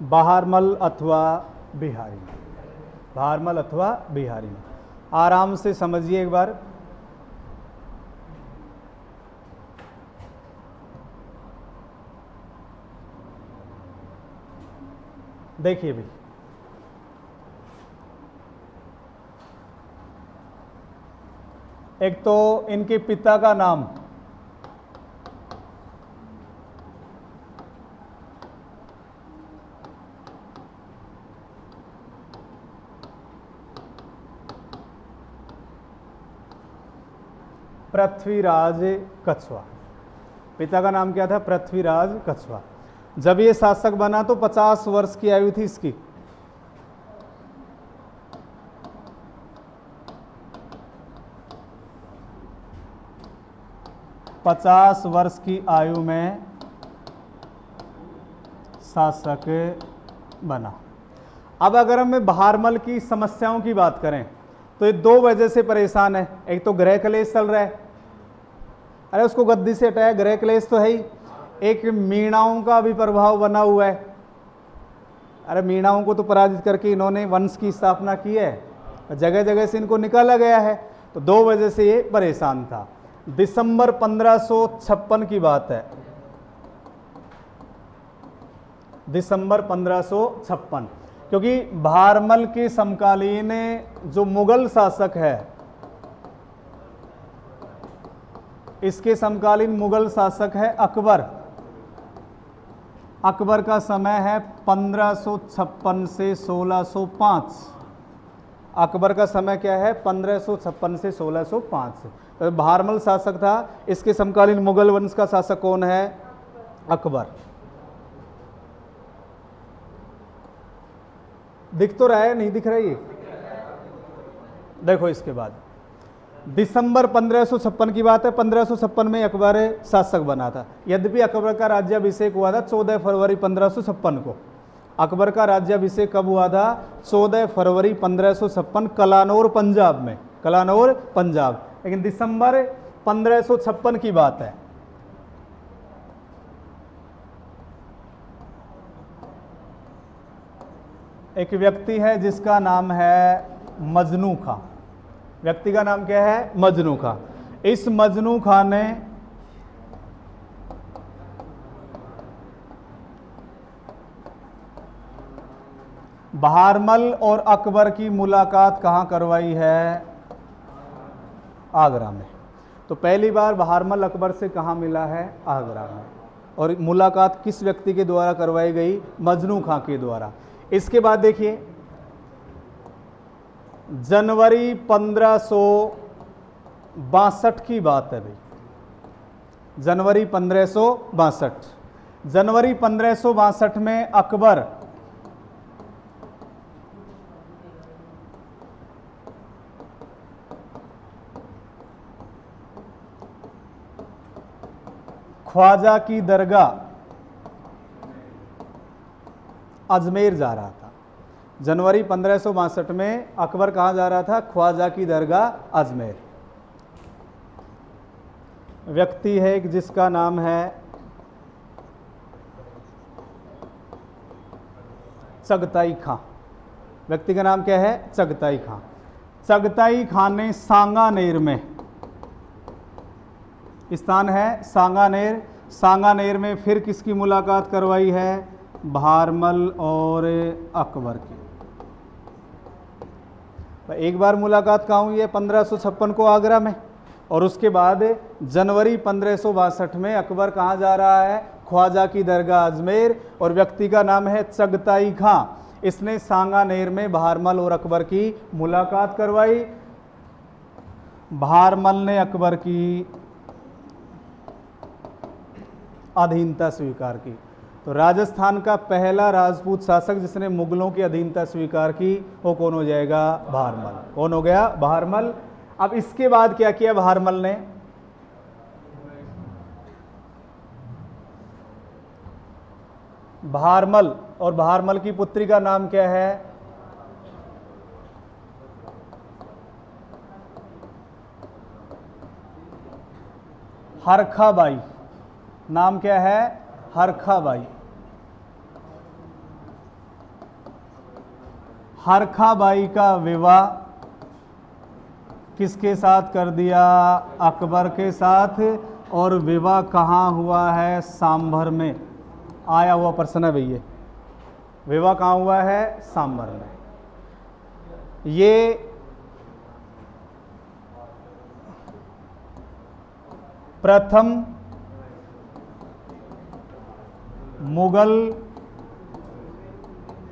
S1: बहारमल अथवा बिहारी। बहारमल अथवा बिहारी, आराम से समझिए एक बार। देखिए भाई, एक तो इनके पिता का नाम, पृथ्वीराज कछुआ। पिता का नाम क्या था? पृथ्वीराज कछुआ। जब ये शासक बना तो 50 वर्ष की आयु थी इसकी। पचास वर्ष की आयु में शासक बना। अब अगर हम बहारमल की समस्याओं की बात करें तो ये दो वजह से परेशान है। एक तो गृह क्लेश चल रहा है, अरे उसको गद्दी से हटाया, गृह क्लेश तो है ही। एक मीणाओं का भी प्रभाव बना हुआ है, अरे मीणाओं को तो पराजित करके इन्होंने वंश की स्थापना की है, जगह जगह से इनको निकाला गया है। तो दो वजह से ये परेशान था। दिसंबर 1556 की बात है, दिसंबर 1556, क्योंकि बहारमल के समकालीन जो मुगल शासक है, इसके समकालीन मुगल शासक है अकबर। अकबर का समय है 1556 से 1605। अकबर का समय क्या है? 1556 से 1605। तो बहारमल शासक था, इसके समकालीन मुगल वंश का शासक कौन है? अकबर। दिख तो रहा है, नहीं दिख रहा है? देखो इसके बाद दिसंबर 1556 की बात है। 1556 में अकबर शासक बना था। यद्यपि अकबर का राज्याभिषेक हुआ था 14 फरवरी 1556 को। अकबर का राज्याभिषेक कब हुआ था? 14 फरवरी 1556, कलानौर पंजाब में, कलानौर पंजाब। लेकिन दिसंबर 1556 की बात है। एक व्यक्ति है जिसका नाम है मजनू खां। व्यक्ति का नाम क्या है? मजनू खां। इस मजनू खां ने बहारमल और अकबर की मुलाकात कहाँ करवाई है? आगरा में। तो पहली बार बहारमल अकबर से कहाँ मिला है? आगरा में। और मुलाकात किस व्यक्ति के द्वारा करवाई गई? मजनू खां के द्वारा। इसके बाद देखिए, जनवरी 1562 की बात है भाई, जनवरी 1562। जनवरी 1562 में अकबर ख्वाजा की दरगाह अजमेर जा रहा था। जनवरी 1562 में अकबर कहाँ जा रहा था? ख्वाजा की दरगाह अजमेर। व्यक्ति है एक जिसका नाम है चगताई खां। व्यक्ति का नाम क्या है? चगताई खां। चगताई खां ने सांगानेर में, स्थान है सांगानेर, सांगानेर में फिर किसकी मुलाकात करवाई है? भारमल और अकबर की। एक बार मुलाकात कहाँ हुई है? 1556 को आगरा में, और उसके बाद जनवरी 1562 में अकबर कहाँ जा रहा है? ख्वाजा की दरगाह अजमेर, और व्यक्ति का नाम है चगताई खां। इसने सांगानेर में भारमल और अकबर की मुलाकात करवाई। भारमल ने अकबर की अधीनता स्वीकार की। तो राजस्थान का पहला राजपूत शासक जिसने मुगलों की अधीनता स्वीकार की वो कौन हो जाएगा? भारमल। कौन हो गया? भारमल। अब इसके बाद क्या किया भारमल ने? भारमल और भारमल की पुत्री का नाम क्या है? हरखाबाई। नाम क्या है? हरखाबाई। हरखाबाई का विवाह किसके साथ कर दिया? अकबर के साथ। और विवाह कहाँ हुआ है? सांभर में। आया हुआ प्रश्न है भैया, विवाह कहाँ हुआ है? सांभर में। ये प्रथम मुगल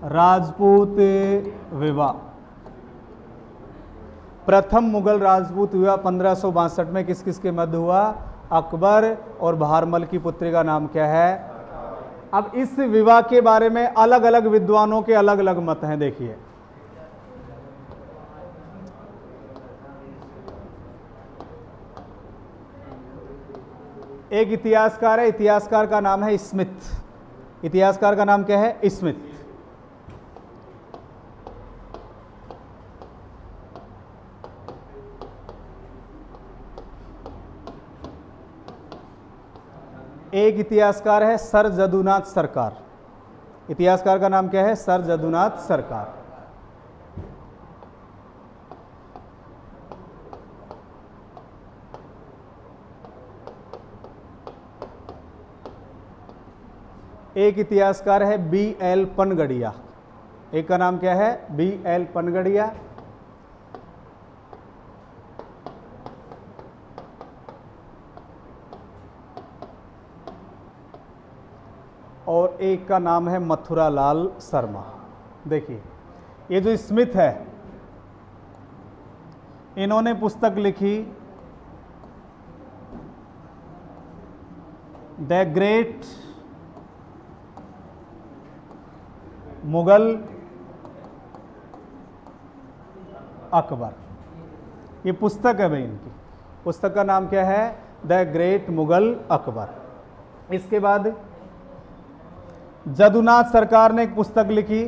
S1: राजपूत विवाह, प्रथम मुगल राजपूत विवाह 1562 में किस किस के मध्य हुआ? अकबर और भारमल की पुत्री का नाम क्या है? अब इस विवाह के बारे में अलग अलग विद्वानों के अलग अलग मत हैं। देखिए, एक इतिहासकार है, इतिहासकार का नाम है स्मिथ। इतिहासकार का नाम क्या है? स्मिथ। एक इतिहासकार है सर जदुनाथ सरकार। इतिहासकार का नाम क्या है? सर जदुनाथ सरकार। एक इतिहासकार है B.L. पनगड़िया। एक का नाम क्या है? B.L. पनगड़िया। और एक का नाम है मथुरालाल शर्मा। देखिए, ये जो स्मिथ है इन्होंने पुस्तक लिखी द ग्रेट मुगल अकबर। ये पुस्तक है भाई, इनकी पुस्तक का नाम क्या है? The great Mughal Akbar. इसके बाद जदुनाथ सरकार ने एक पुस्तक लिखी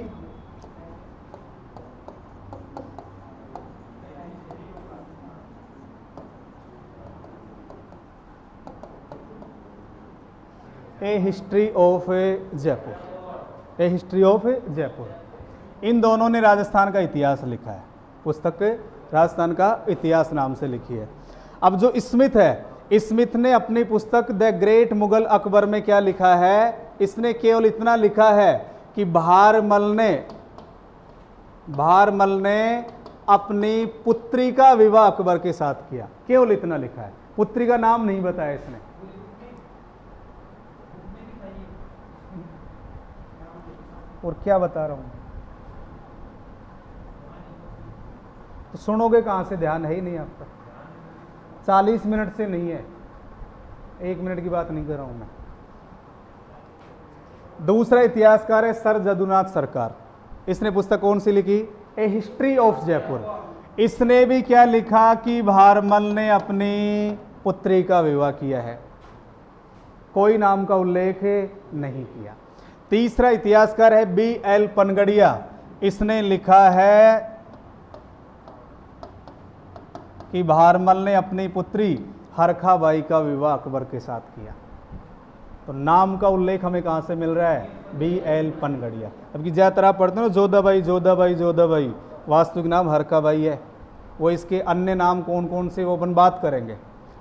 S1: a history of Jaipur. A history of Jaipur. इन दोनों ने राजस्थान का इतिहास लिखा है। पुस्तक राजस्थान का इतिहास नाम से लिखी है। अब जो स्मिथ है, स्मिथ ने अपनी पुस्तक द ग्रेट मुगल अकबर में क्या लिखा है? इसने केवल इतना लिखा है कि भारमल ने अपनी पुत्री का विवाह अकबर के साथ किया। केवल इतना लिखा है, पुत्री का नाम नहीं बताया इसने। और क्या बता रहा हूं, तो सुनोगे कहां से? ध्यान है ही नहीं आपका। 40 मिनट से नहीं है, 1 मिनट की बात नहीं कर रहा हूं मैं। दूसरा इतिहासकार है सर जदुनाथ सरकार। इसने पुस्तक कौन सी लिखी? A history of Jaipur. इसने भी क्या लिखा कि भारमल ने अपनी पुत्री का विवाह किया है। कोई नाम का उल्लेख नहीं किया। तीसरा इतिहासकार है B.L. पनगड़िया। इसने लिखा है कि भारमल ने अपनी पुत्री हरखा बाई का विवाह अकबर के साथ किया। तो नाम का उल्लेख हमें कहाँ से मिल रहा है? BL पनगड़िया। अब की ज़्यादातर आप पढ़ते हो ना जोधाबाई जोधाबाई जोधाबाई, वास्तविक नाम हरखा बाई है। वो इसके अन्य नाम कौन कौन से वो अपन बात करेंगे,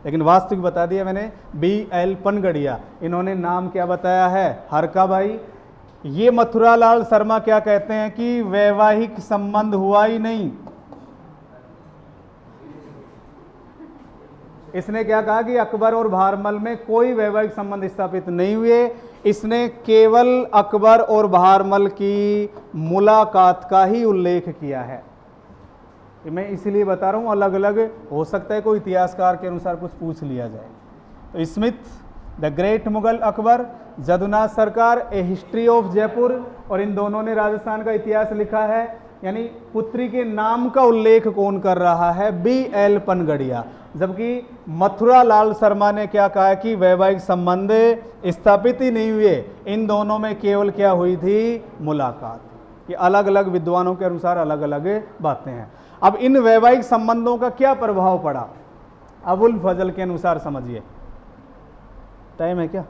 S1: लेकिन वास्तविक बता दिया मैंने BL पनगड़िया। इन्होंने नाम क्या बताया है? हरखा बाई। ये मथुरालाल शर्मा क्या कहते हैं कि वैवाहिक संबंध हुआ ही नहीं। इसने क्या कहा कि अकबर और भारमल में कोई वैवाहिक संबंध स्थापित नहीं हुए। इसने केवल अकबर और भारमल की मुलाकात का ही उल्लेख किया है। मैं इसलिए बता रहा हूं, अलग अलग हो सकता है कोई इतिहासकार के अनुसार कुछ पूछ लिया जाए। तो Smith the great Mughal Akbar, Jadunath सरकार ए हिस्ट्री ऑफ जयपुर, और इन दोनों ने राजस्थान का इतिहास लिखा है। यानी पुत्री के नाम का उल्लेख कौन कर रहा है? BL पनगड़िया। जबकि मथुरालाल शर्मा ने क्या कहा कि वैवाहिक संबंध स्थापित ही नहीं हुए, इन दोनों में केवल क्या हुई थी? मुलाकात। ये अलग अलग विद्वानों के अनुसार अलग अलग बातें हैं। अब इन वैवाहिक संबंधों का क्या प्रभाव पड़ा अबुल फजल के अनुसार समझिए। टाइम है क्या?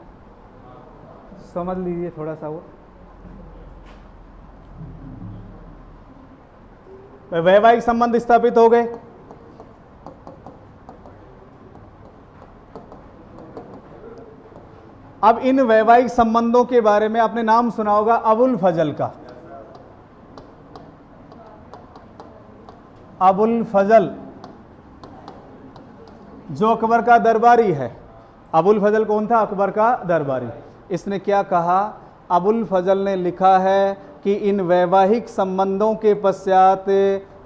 S1: समझ लीजिए थोड़ा सा। वो वैवाहिक संबंध स्थापित हो गए। अब इन वैवाहिक संबंधों के बारे में आपने नाम सुना होगा अबुल फजल का। अबुल फजल जो अकबर का दरबारी है। अबुल फजल कौन था? अकबर का दरबारी। इसने क्या कहा? अबुल फजल ने लिखा है कि इन वैवाहिक संबंधों के पश्चात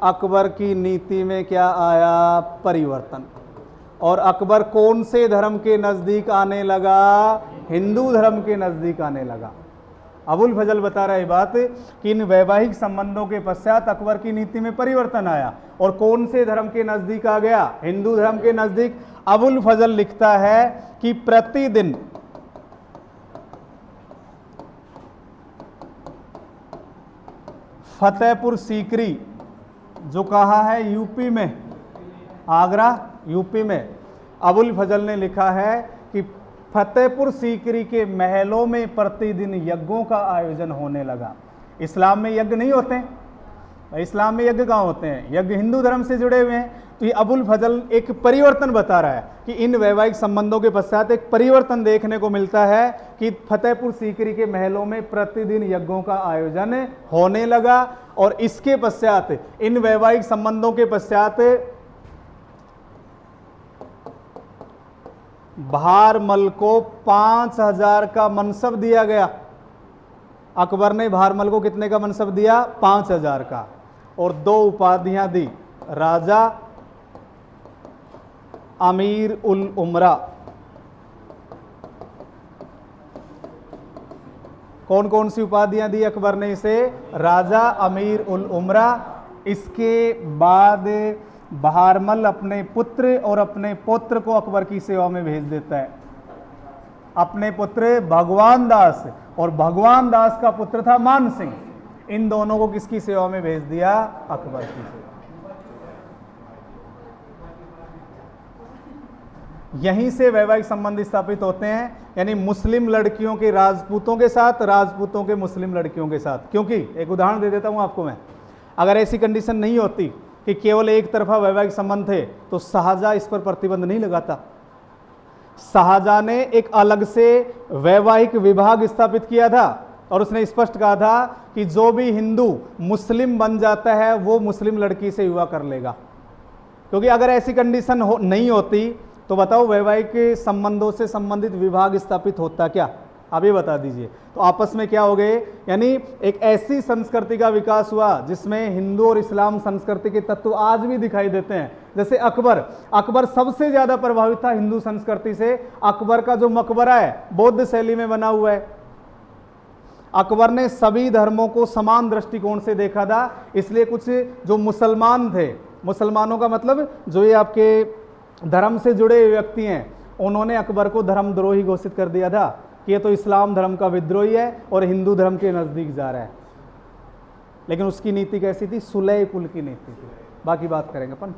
S1: अकबर की नीति में क्या आया? परिवर्तन। और अकबर कौन से धर्म के नज़दीक आने लगा? हिंदू धर्म के नज़दीक आने लगा। अबुल फजल बता रहा है बात कि इन वैवाहिक संबंधों के पश्चात अकबर की नीति में परिवर्तन आया और कौन से धर्म के नज़दीक आ गया? हिंदू धर्म के नज़दीक। अबुल फजल लिखता है कि प्रतिदिन फतेहपुर सीकरी, जो कहा है यूपी में, आगरा यूपी में, अबुल फजल ने लिखा है कि फतेहपुर सीकरी के महलों में प्रतिदिन यज्ञों का आयोजन होने लगा। इस्लाम में यज्ञ नहीं होते हैं। इस्लाम में यज्ञ कहाँ होते हैं? यज्ञ हिंदू धर्म से जुड़े हुए हैं। तो ये अबुल फजल एक परिवर्तन बता रहा है कि इन वैवाहिक संबंधों के पश्चात एक परिवर्तन देखने को मिलता है कि फतेहपुर सीकरी के महलों में प्रतिदिन यज्ञों का आयोजन होने लगा। और इसके पश्चात, इन वैवाहिक संबंधों के पश्चात, भारमल को 5000 का मनसब दिया गया। अकबर ने भारमल को कितने का मनसब दिया? 5000 का। और 2 उपाधियां दी, राजा, अमीर उल उमरा। कौन कौन सी उपाधियां दी अकबर ने इसे? राजा, अमीर उल उमरा। इसके बाद भारमल अपने पुत्र और अपने पौत्र को अकबर की सेवा में भेज देता है। अपने पुत्र भगवान दास, और भगवान दास का पुत्र था मान सिंह। इन दोनों को किसकी सेवा में भेज दिया? अकबर की सेवा। यहीं से वैवाहिक संबंध स्थापित होते हैं, यानी मुस्लिम लड़कियों के राजपूतों के साथ, राजपूतों के मुस्लिम लड़कियों के साथ। क्योंकि एक उदाहरण दे देता हूं आपको मैं, अगर ऐसी कंडीशन नहीं होती कि केवल एक तरफा वैवाहिक संबंध थे तो शाहजहां इस पर प्रतिबंध नहीं लगाता। शाहजहां ने एक अलग से वैवाहिक विभाग स्थापित किया था और उसने स्पष्ट कहा था कि जो भी हिंदू मुस्लिम बन जाता है वो मुस्लिम लड़की से विवाह कर लेगा। क्योंकि अगर ऐसी कंडीशन नहीं होती तो बताओ वैवाहिक संबंधों से संबंधित विभाग स्थापित होता क्या? आप ये बता दीजिए। तो आपस में क्या हो गए, यानी एक ऐसी संस्कृति का विकास हुआ जिसमें हिंदू और इस्लाम संस्कृति के तत्व आज भी दिखाई देते हैं। जैसे अकबर सबसे ज्यादा प्रभावित था हिंदू संस्कृति से। अकबर का जो मकबरा है बौद्ध शैली में बना हुआ है। अकबर ने सभी धर्मों को समान दृष्टिकोण से देखा था, इसलिए कुछ जो मुसलमान थे, मुसलमानों का मतलब जो ये आपके धर्म से जुड़े हुए व्यक्ति हैं, उन्होंने अकबर को धर्मद्रोही घोषित कर दिया था कि ये तो इस्लाम धर्म का विद्रोही है और हिंदू धर्म के नज़दीक जा रहा है। लेकिन उसकी नीति कैसी थी? सुलह कुल की नीति थी। बाकी बात करेंगे अपन।